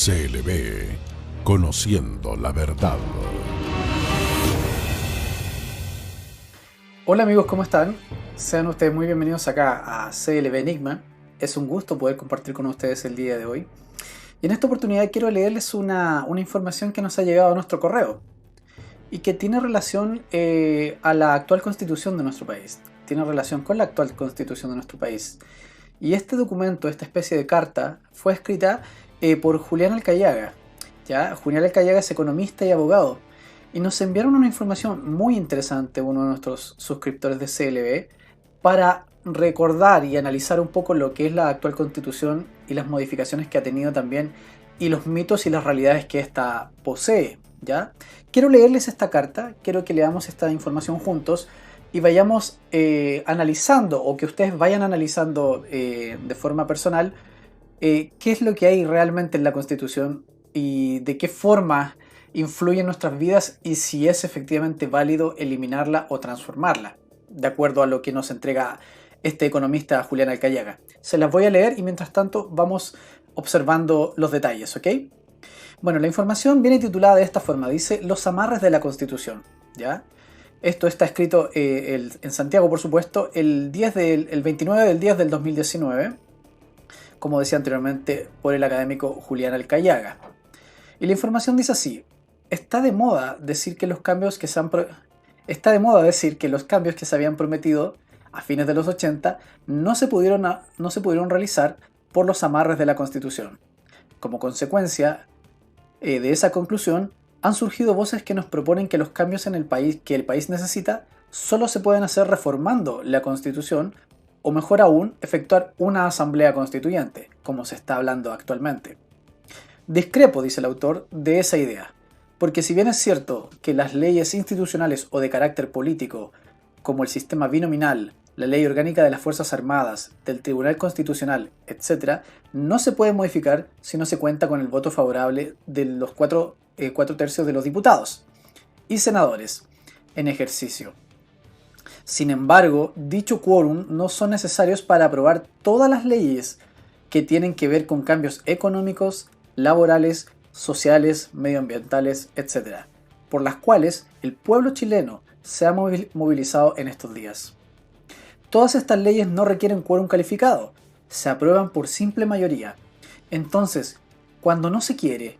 CLB, conociendo la verdad. Hola amigos, ¿cómo están? Sean ustedes muy bienvenidos acá a CLB Enigma. Es un gusto poder compartir con ustedes el día de hoy. Y en esta oportunidad quiero leerles una información que nos ha llegado a nuestro correo y que tiene relación a la actual constitución de nuestro país. Tiene relación con la actual constitución de nuestro país. Y este documento, esta especie de carta, fue escrita por Julián Alcayaga. ¿Ya? Julián Alcayaga es economista y abogado. Y nos enviaron una información muy interesante, uno de nuestros suscriptores de CLB, para recordar y analizar un poco lo que es la actual constitución y las modificaciones que ha tenido también, y los mitos y las realidades que ésta posee. ¿Ya? Quiero leerles esta carta, quiero que leamos esta información juntos y vayamos analizando, o que ustedes vayan analizando de forma personal, qué es lo que hay realmente en la Constitución y de qué forma influye en nuestras vidas y si es efectivamente válido eliminarla o transformarla, de acuerdo a lo que nos entrega este economista Julián Alcayaga. Se las voy a leer y mientras tanto vamos observando los detalles, ¿ok? Bueno, la información viene titulada de esta forma, dice Los amarres de la Constitución, ¿ya? Esto está escrito en Santiago, por supuesto, el 29 del 10 del 2019, como decía anteriormente, por el académico Julián Alcayaga. Y la información dice así: está de moda decir que los cambios que se habían prometido a fines de los 80 no se pudieron realizar por los amarres de la Constitución. Como consecuencia de esa conclusión, han surgido voces que nos proponen que los cambios que el país necesita solo se pueden hacer reformando la Constitución, o mejor aún, efectuar una asamblea constituyente, como se está hablando actualmente. Discrepo, dice el autor, de esa idea, porque si bien es cierto que las leyes institucionales o de carácter político, como el sistema binominal, la ley orgánica de las Fuerzas Armadas, del Tribunal Constitucional, etc., no se pueden modificar si no se cuenta con el voto favorable de los cuatro tercios de los diputados y senadores en ejercicio. Sin embargo, dicho quórum no son necesarios para aprobar todas las leyes que tienen que ver con cambios económicos, laborales, sociales, medioambientales, etc., por las cuales el pueblo chileno se ha movilizado en estos días. Todas estas leyes no requieren quórum calificado, se aprueban por simple mayoría. Entonces, cuando no se quiere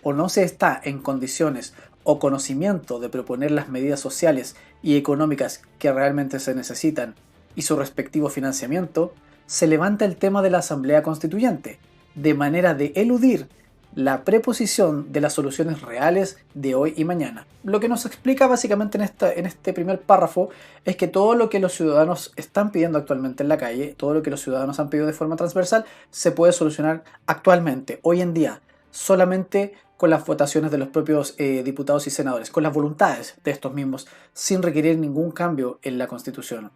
o no se está en condiciones o conocimiento de proponer las medidas sociales y económicas que realmente se necesitan y su respectivo financiamiento, se levanta el tema de la Asamblea Constituyente, de manera de eludir la preposición de las soluciones reales de hoy y mañana. Lo que nos explica básicamente en este primer párrafo es que todo lo que los ciudadanos están pidiendo actualmente en la calle, todo lo que los ciudadanos han pedido de forma transversal, se puede solucionar actualmente, hoy en día, solamente con las votaciones de los propios diputados y senadores, con las voluntades de estos mismos, sin requerir ningún cambio en la Constitución.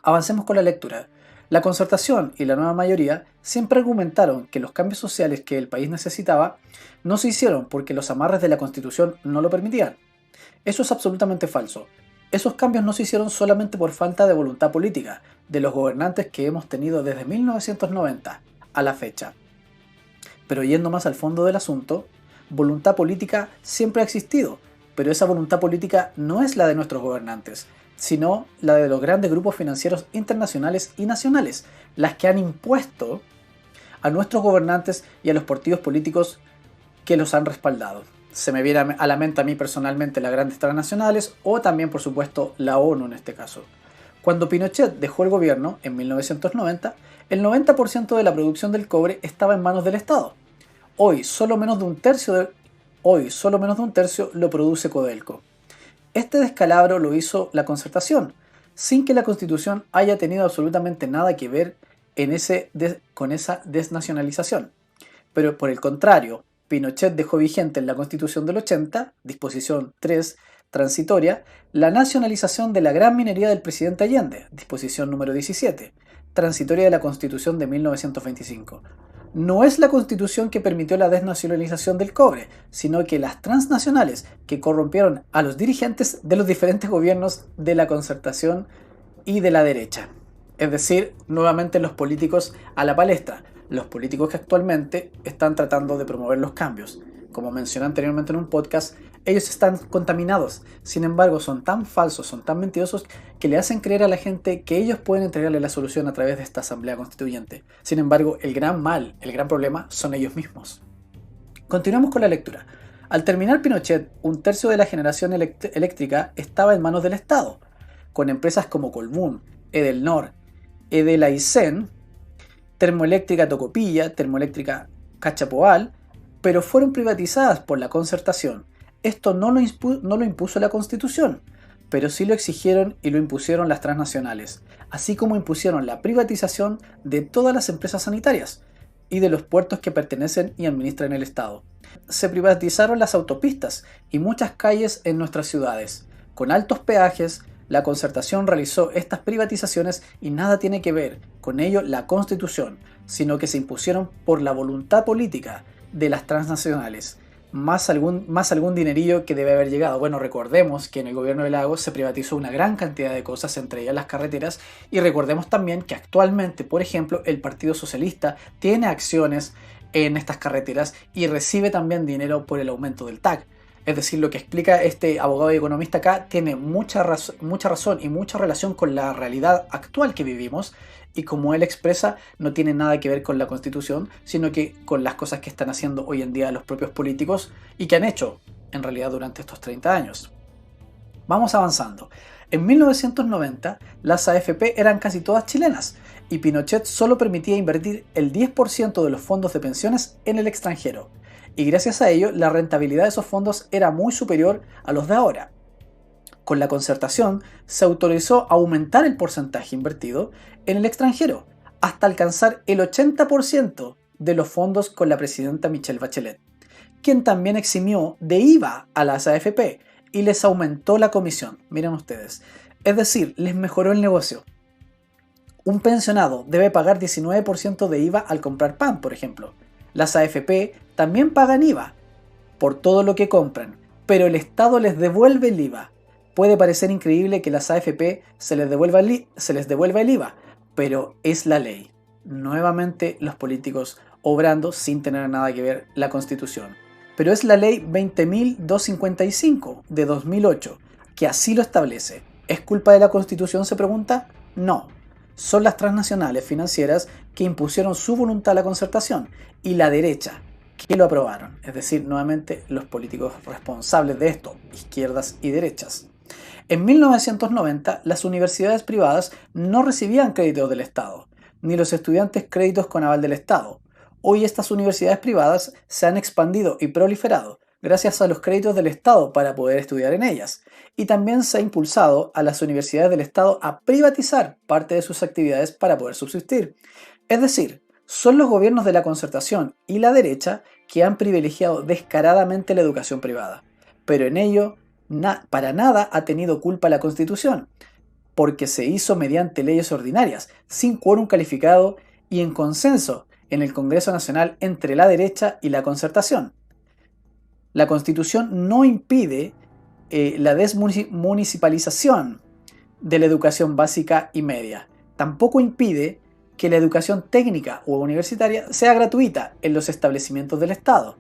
Avancemos con la lectura. La Concertación y la nueva mayoría siempre argumentaron que los cambios sociales que el país necesitaba no se hicieron porque los amarres de la Constitución no lo permitían. Eso es absolutamente falso. Esos cambios no se hicieron solamente por falta de voluntad política de los gobernantes que hemos tenido desde 1990 a la fecha. Pero yendo más al fondo del asunto, voluntad política siempre ha existido, pero esa voluntad política no es la de nuestros gobernantes, sino la de los grandes grupos financieros internacionales y nacionales, las que han impuesto a nuestros gobernantes y a los partidos políticos que los han respaldado. Se me viene a la mente a mí personalmente las grandes transnacionales o también, por supuesto, la ONU en este caso. Cuando Pinochet dejó el gobierno en 1990, el 90% de la producción del cobre estaba en manos del Estado. Hoy solo menos de un tercio lo produce Codelco. Este descalabro lo hizo la Concertación, sin que la Constitución haya tenido absolutamente nada que ver con esa desnacionalización. Pero por el contrario, Pinochet dejó vigente en la Constitución del 80, disposición 3, transitoria, la nacionalización de la gran minería del presidente Allende, disposición número 17, transitoria de la Constitución de 1925. No es la Constitución que permitió la desnacionalización del cobre, sino que las transnacionales que corrompieron a los dirigentes de los diferentes gobiernos de la Concertación y de la derecha. Es decir, nuevamente los políticos a la palestra. los políticos que actualmente están tratando de promover los cambios. Como mencioné anteriormente en un podcast, ellos están contaminados. Sin embargo, son tan falsos, son tan mentirosos que le hacen creer a la gente que ellos pueden entregarle la solución a través de esta asamblea constituyente. Sin embargo, el gran mal, el gran problema son ellos mismos. Continuamos con la lectura. Al terminar Pinochet, un tercio de la generación eléctrica estaba en manos del Estado, con empresas como Colbún, Edelnor, Edelaicén, Termoeléctrica Tocopilla, Termoeléctrica Cachapoal, pero fueron privatizadas por la Concertación. Esto no lo impuso la Constitución, pero sí lo exigieron y lo impusieron las transnacionales, así como impusieron la privatización de todas las empresas sanitarias y de los puertos que pertenecen y administran el Estado. Se privatizaron las autopistas y muchas calles en nuestras ciudades. Con altos peajes, la Concertación realizó estas privatizaciones y nada tiene que ver con ello la Constitución, sino que se impusieron por la voluntad política de las transnacionales, más algún dinerillo que debe haber llegado. Bueno, recordemos que en el gobierno de Lagos se privatizó una gran cantidad de cosas, entre ellas las carreteras, y recordemos también que actualmente, por ejemplo, el Partido Socialista tiene acciones en estas carreteras y recibe también dinero por el aumento del TAC. Es decir, lo que explica este abogado y economista acá tiene mucha razón y mucha relación con la realidad actual que vivimos, y como él expresa, no tiene nada que ver con la Constitución, sino que con las cosas que están haciendo hoy en día los propios políticos y que han hecho en realidad durante estos 30 años. Vamos avanzando. En 1990, las AFP eran casi todas chilenas y Pinochet solo permitía invertir el 10% de los fondos de pensiones en el extranjero. Y gracias a ello, la rentabilidad de esos fondos era muy superior a los de ahora. Con la Concertación se autorizó aumentar el porcentaje invertido en el extranjero hasta alcanzar el 80% de los fondos con la presidenta Michelle Bachelet, quien también eximió de IVA a las AFP y les aumentó la comisión. Miren ustedes, es decir, les mejoró el negocio. Un pensionado debe pagar 19% de IVA al comprar pan, por ejemplo. Las AFP también pagan IVA por todo lo que compran, pero el Estado les devuelve el IVA. Puede parecer increíble que las AFP se les devuelva el IVA, pero es la ley. Nuevamente los políticos obrando sin tener nada que ver la Constitución. Pero es la ley 20.255 de 2008 que así lo establece. ¿Es culpa de la Constitución, se pregunta? No. Son las transnacionales financieras que impusieron su voluntad a la Concertación y la derecha que lo aprobaron. Es decir, nuevamente los políticos responsables de esto, izquierdas y derechas. En 1990, las universidades privadas no recibían créditos del Estado, ni los estudiantes créditos con aval del Estado. Hoy estas universidades privadas se han expandido y proliferado gracias a los créditos del Estado para poder estudiar en ellas. Y también se ha impulsado a las universidades del Estado a privatizar parte de sus actividades para poder subsistir. Es decir, son los gobiernos de la Concertación y la derecha que han privilegiado descaradamente la educación privada. Pero en ello para nada ha tenido culpa la Constitución, porque se hizo mediante leyes ordinarias, sin quórum calificado y en consenso en el Congreso Nacional entre la derecha y la Concertación. La Constitución no impide la desmunicipalización de la educación básica y media. Tampoco impide que la educación técnica o universitaria sea gratuita en los establecimientos del Estado.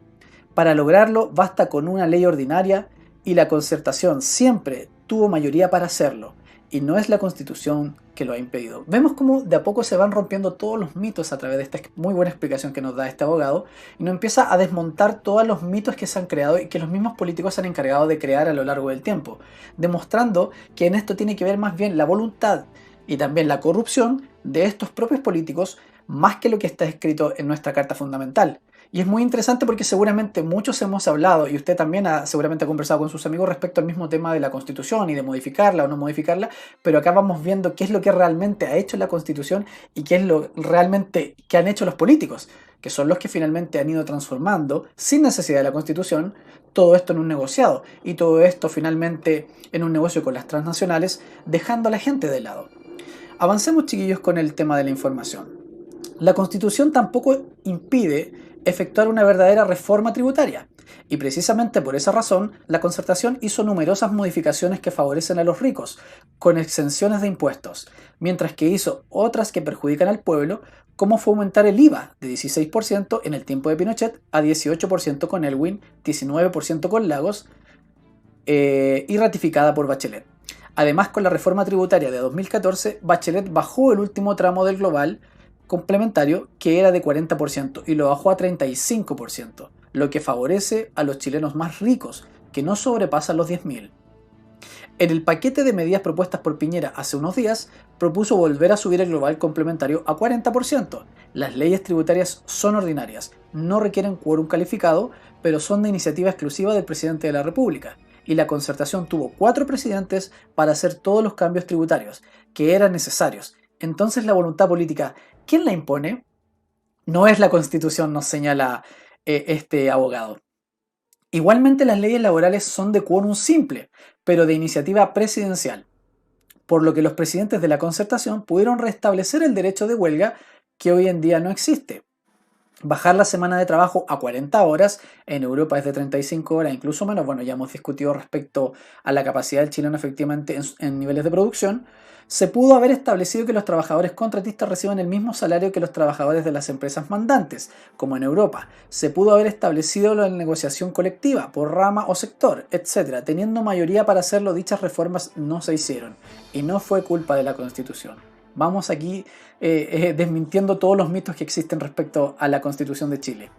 Para lograrlo basta con una ley ordinaria y la Concertación siempre tuvo mayoría para hacerlo, y no es la Constitución que lo ha impedido. Vemos cómo de a poco se van rompiendo todos los mitos a través de esta muy buena explicación que nos da este abogado, y nos empieza a desmontar todos los mitos que se han creado y que los mismos políticos se han encargado de crear a lo largo del tiempo, demostrando que en esto tiene que ver más bien la voluntad y también la corrupción de estos propios políticos, más que lo que está escrito en nuestra Carta Fundamental. Y es muy interesante porque seguramente muchos hemos hablado, y usted también seguramente ha conversado con sus amigos respecto al mismo tema de la Constitución y de modificarla o no modificarla, pero acá vamos viendo qué es lo que realmente ha hecho la Constitución y qué es lo realmente que han hecho los políticos, que son los que finalmente han ido transformando, sin necesidad de la Constitución, todo esto en un negociado, y todo esto finalmente en un negocio con las transnacionales, dejando a la gente de lado. Avancemos, chiquillos, con el tema de la información. La Constitución tampoco impide efectuar una verdadera reforma tributaria, y precisamente por esa razón la Concertación hizo numerosas modificaciones que favorecen a los ricos, con exenciones de impuestos, mientras que hizo otras que perjudican al pueblo, como fue aumentar el IVA de 16% en el tiempo de Pinochet a 18% con Elwin, 19% con Lagos y ratificada por Bachelet. Además, con la reforma tributaria de 2014, Bachelet bajó el último tramo del global complementario, que era de 40%, y lo bajó a 35%, lo que favorece a los chilenos más ricos, que no sobrepasan los 10.000. En el paquete de medidas propuestas por Piñera hace unos días, propuso volver a subir el global complementario a 40%. Las leyes tributarias son ordinarias, no requieren quórum calificado, pero son de iniciativa exclusiva del presidente de la República. Y la concertación tuvo 4 presidentes para hacer todos los cambios tributarios que eran necesarios. Entonces la voluntad política, ¿quién la impone? No es la Constitución, nos señala este abogado. Igualmente las leyes laborales son de quórum simple, pero de iniciativa presidencial, por lo que los presidentes de la concertación pudieron restablecer el derecho de huelga que hoy en día no existe. Bajar la semana de trabajo a 40 horas, en Europa es de 35 horas, incluso menos. Bueno, ya hemos discutido respecto a la capacidad del chileno efectivamente en niveles de producción. Se pudo haber establecido que los trabajadores contratistas reciban el mismo salario que los trabajadores de las empresas mandantes, como en Europa. Se pudo haber establecido la negociación colectiva por rama o sector, etc. Teniendo mayoría para hacerlo, dichas reformas no se hicieron. Y no fue culpa de la Constitución. Vamos aquí desmintiendo todos los mitos que existen respecto a la Constitución de Chile.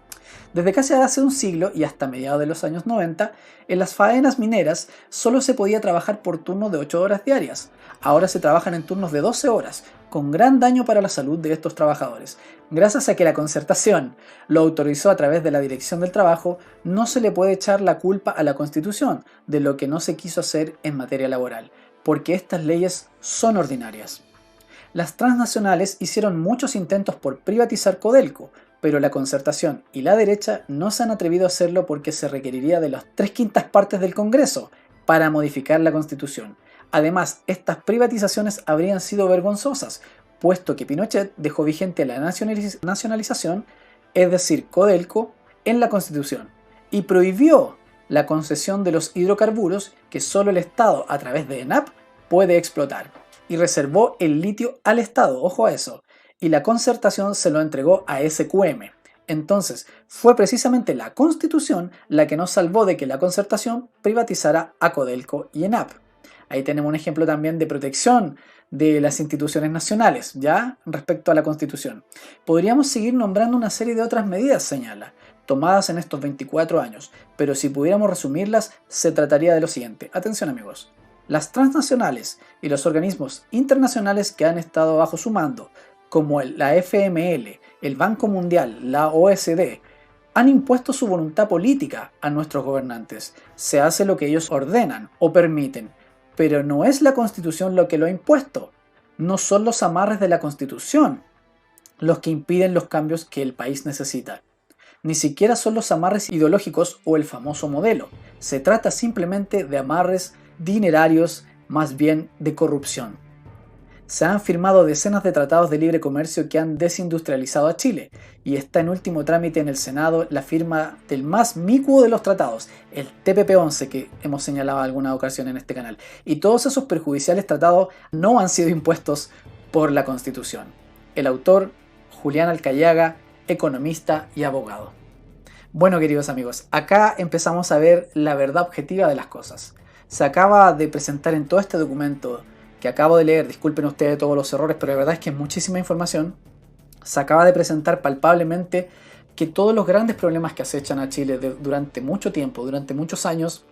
Desde casi hace un siglo y hasta mediados de los años 90, en las faenas mineras solo se podía trabajar por turnos de 8 horas diarias. Ahora se trabajan en turnos de 12 horas, con gran daño para la salud de estos trabajadores. Gracias a que la concertación lo autorizó a través de la Dirección del Trabajo, no se le puede echar la culpa a la Constitución de lo que no se quiso hacer en materia laboral, porque estas leyes son ordinarias. Las transnacionales hicieron muchos intentos por privatizar Codelco, pero la concertación y la derecha no se han atrevido a hacerlo porque se requeriría de las 3/5 partes del Congreso para modificar la Constitución. Además, estas privatizaciones habrían sido vergonzosas, puesto que Pinochet dejó vigente la nacionalización, es decir, Codelco, en la Constitución, y prohibió la concesión de los hidrocarburos que solo el Estado, a través de ENAP, puede explotar. Y reservó el litio al Estado, ojo a eso, y la concertación se lo entregó a SQM. Entonces, fue precisamente la Constitución la que nos salvó de que la concertación privatizara a Codelco y ENAP. Ahí tenemos un ejemplo también de protección de las instituciones nacionales, ya respecto a la Constitución. Podríamos seguir nombrando una serie de otras medidas, señala, tomadas en estos 24 años, pero si pudiéramos resumirlas, se trataría de lo siguiente. Atención amigos. Las transnacionales y los organismos internacionales que han estado bajo su mando, como la FML, el Banco Mundial, la OSD, han impuesto su voluntad política a nuestros gobernantes. Se hace lo que ellos ordenan o permiten, pero no es la Constitución lo que lo ha impuesto. No son los amarres de la Constitución los que impiden los cambios que el país necesita. Ni siquiera son los amarres ideológicos o el famoso modelo. Se trata simplemente de amarres dinerarios, más bien de corrupción. Se han firmado decenas de tratados de libre comercio que han desindustrializado a Chile y está en último trámite en el Senado la firma del más micuo de los tratados, el TPP-11 que hemos señalado en alguna ocasión en este canal. Y todos esos perjudiciales tratados no han sido impuestos por la Constitución. El autor, Julián Alcayaga, economista y abogado. Bueno queridos amigos, acá empezamos a ver la verdad objetiva de las cosas. Se acaba de presentar en todo este documento que acabo de leer, disculpen ustedes todos los errores, pero la verdad es que es muchísima información. Se acaba de presentar palpablemente que todos los grandes problemas que acechan a Chile durante mucho tiempo, durante muchos años,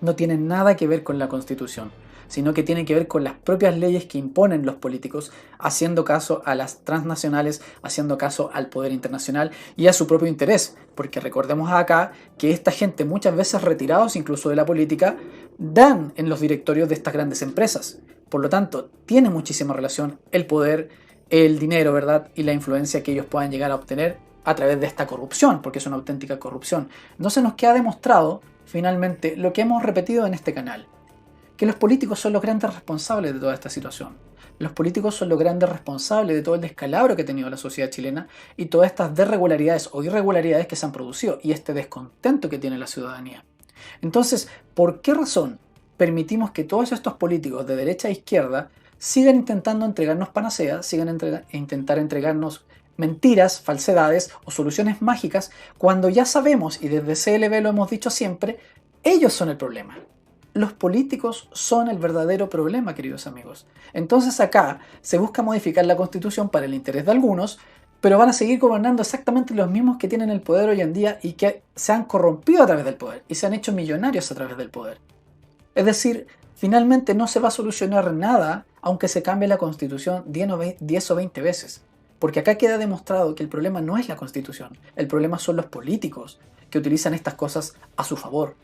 no tienen nada que ver con la Constitución, sino que tienen que ver con las propias leyes que imponen los políticos, haciendo caso a las transnacionales, haciendo caso al poder internacional y a su propio interés, porque recordemos acá que esta gente, muchas veces retirados incluso de la política, dan en los directorios de estas grandes empresas. Por lo tanto, tiene muchísima relación el poder, el dinero, ¿verdad? Y la influencia que ellos puedan llegar a obtener a través de esta corrupción, porque es una auténtica corrupción. Entonces nos queda demostrado, finalmente, lo que hemos repetido en este canal, que los políticos son los grandes responsables de toda esta situación. Los políticos son los grandes responsables de todo el descalabro que ha tenido la sociedad chilena y todas estas desregularidades o irregularidades que se han producido y este descontento que tiene la ciudadanía. Entonces, ¿por qué razón permitimos que todos estos políticos de derecha e izquierda sigan intentando entregarnos panaceas, sigan intentar entregarnos mentiras, falsedades o soluciones mágicas cuando ya sabemos, y desde CLB lo hemos dicho siempre, ellos son el problema. Los políticos son el verdadero problema, queridos amigos. Entonces acá se busca modificar la Constitución para el interés de algunos, pero van a seguir gobernando exactamente los mismos que tienen el poder hoy en día y que se han corrompido a través del poder y se han hecho millonarios a través del poder. Es decir, finalmente no se va a solucionar nada aunque se cambie la Constitución 10 o 20 veces. Porque acá queda demostrado que el problema no es la Constitución, el problema son los políticos que utilizan estas cosas a su favor.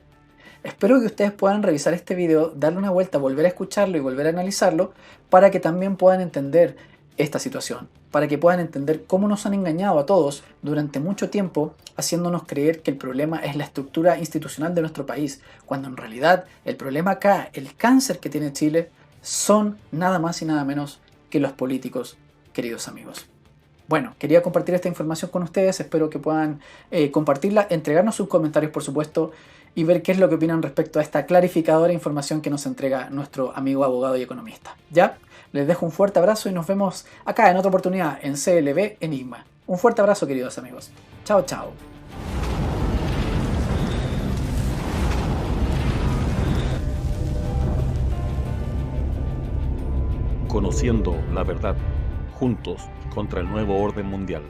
Espero que ustedes puedan revisar este video, darle una vuelta, volver a escucharlo y volver a analizarlo para que también puedan entender esta situación, para que puedan entender cómo nos han engañado a todos durante mucho tiempo haciéndonos creer que el problema es la estructura institucional de nuestro país, cuando en realidad el problema acá, el cáncer que tiene Chile, son nada más y nada menos que los políticos, queridos amigos. Bueno, quería compartir esta información con ustedes, espero que puedan compartirla, entregarnos sus comentarios por supuesto y ver qué es lo que opinan respecto a esta clarificadora información que nos entrega nuestro amigo abogado y economista. ¿Ya? Les dejo un fuerte abrazo y nos vemos acá en otra oportunidad en CLB Enigma. Un fuerte abrazo, queridos amigos. Chao, chao. Conociendo la verdad, juntos contra el nuevo orden mundial.